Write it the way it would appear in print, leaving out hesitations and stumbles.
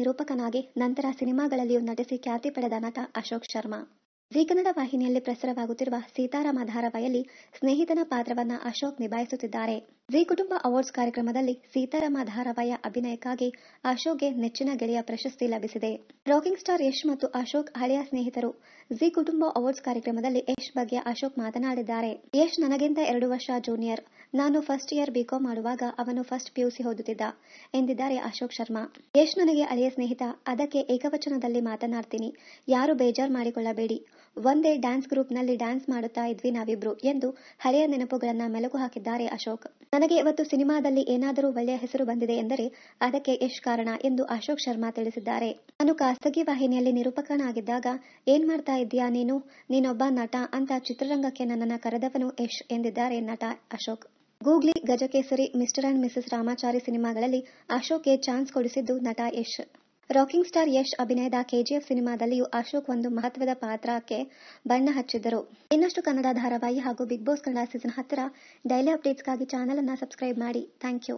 ನಿರೂಪಕನಾಗಿ ನಂತರ ಸಿನಿಮಾಗಳಲ್ಲಿಯೂ ನಟಿಸಿ ಖ್ಯಾತಿ ಪಡೆದ ನಟ ಅಶೋಕ್ ಶರ್ಮಾ. ಜೀ ಕನ್ನಡ ವಾಹಿನಿಯಲ್ಲಿ ಪ್ರಸಾರವಾಗುತ್ತಿರುವ ಸೀತಾರಾಮ ಧಾರಾವಾಹಿಯಲ್ಲಿ ಸ್ನೇಹಿತನ ಪಾತ್ರವನ್ನ ಅಶೋಕ್ ನಿಭಾಯಿಸುತ್ತಿದ್ದಾರೆ. ಜೀ ಕುಟುಂಬ ಅವಾರ್ಡ್ಸ್ ಕಾರ್ಯಕ್ರಮದಲ್ಲಿ ಸೀತಾರಾಮ ಧಾರಾವಾಹಿಯ ಅಭಿನಯಕ್ಕಾಗಿ ಅಶೋಕ್ಗೆ ನೆಚ್ಚಿನ ಗೆಳೆಯ ಪ್ರಶಸ್ತಿ ಲಭಿಸಿದೆ. ರಾಕಿಂಗ್ ಸ್ಟಾರ್ ಯಶ್ ಮತ್ತು ಅಶೋಕ್ ಹಳೆಯ ಸ್ನೇಹಿತರು. ಜೀ ಕುಟುಂಬ ಅವಾರ್ಡ್ಸ್ ಕಾರ್ಯಕ್ರಮದಲ್ಲಿ ಯಶ್ ಬಗ್ಗೆ ಅಶೋಕ್ ಮಾತನಾಡಿದ್ದಾರೆ. ಯಶ್ ನನಗಿಂತ 2 ವರ್ಷ ಜೂನಿಯರ್. ನಾನು ಫಸ್ಟ್ ಇಯರ್ ಬಿಕಾಂ ಮಾಡುವಾಗ ಅವನು ಫಸ್ಟ್ ಪಿಯುಸಿ ಓದುತ್ತಿದ್ದ ಎಂದಿದ್ದಾರೆ ಅಶೋಕ್ ಶರ್ಮಾ. ಯಶ್ ನನಗೆ ಹಳೆಯ ಸ್ನೇಹಿತ, ಅದಕ್ಕೆ ಏಕವಚನದಲ್ಲಿ ಮಾತನಾಡ್ತೀನಿ, ಯಾರು ಬೇಜಾರ್ ಮಾಡಿಕೊಳ್ಳಬೇಡಿ. ಒಂದೇ ಡ್ಯಾನ್ಸ್ ಗ್ರೂಪ್ ನಲ್ಲಿ ಡ್ಯಾನ್ಸ್ ಮಾಡುತ್ತಾ ಇದ್ವಿ ನಾವಿಬ್ರು ಎಂದು ಹಳೆಯ ನೆನಪುಗಳನ್ನ ಮೆಲುಕು ಹಾಕಿದ್ದಾರೆ ಅಶೋಕ್. ನನಗೆ ಇವತ್ತು ಸಿನಿಮಾದಲ್ಲಿ ಏನಾದರೂ ಒಳ್ಳೆಯ ಹೆಸರು ಬಂದಿದೆ ಎಂದರೆ ಅದಕ್ಕೆ ಯಶ್ ಕಾರಣ ಎಂದು ಅಶೋಕ್ ಶರ್ಮಾ ತಿಳಿಸಿದ್ದಾರೆ. ನಾನು ಖಾಸಗಿ ವಾಹಿನಿಯಲ್ಲಿ ನಿರೂಪಕನಾಗಿದ್ದಾಗ ಏನ್ ಮಾಡ್ತಾ ಇದ್ದೀಯಾ ನೀನೊಬ್ಬ ನಟ ಅಂತ ಚಿತ್ರರಂಗಕ್ಕೆ ನನ್ನನ್ನ ಕರೆದವನು ಯಶ್ ಎಂದಿದ್ದಾರೆ ನಟ Ashok. Googly, Gajakesari, mister and missus Ramachari ಸಿನಿಮಾಗಳಲ್ಲಿ ಅಶೋಕ್ಗೆ ಚಾನ್ಸ್ ಕೊಡಿಸಿದ್ದು ನಟ ಯಶ್. ರಾಕಿಂಗ್ ಸ್ಟಾರ್ ಯಶ್ ಅಭಿನಯದ ಕೆಜಿಎಫ್ ಸಿನಿಮಾದಲ್ಲಿಯೂ ಅಶೋಕ್ ಒಂದು ಮಹತ್ವದ ಪಾತ್ರಕ್ಕೆ ಬಣ್ಣ ಹಚ್ಚಿದ್ದರು. ಇನ್ನಷ್ಟು ಕನ್ನಡ ಧಾರಾವಾಹಿ ಹಾಗೂ ಬಿಗ್ ಬಾಸ್ ಕನ್ನಡ ಸೀಸನ್ 10ರ ಡೈಲಿ ಅಪ್ಡೇಟ್ಸ್ಗಾಗಿ ಚಾನೆಲ್ ಅನ್ನ ಸಬ್ಸ್ಕ್ರೈಬ್ ಮಾಡಿ. Thank you.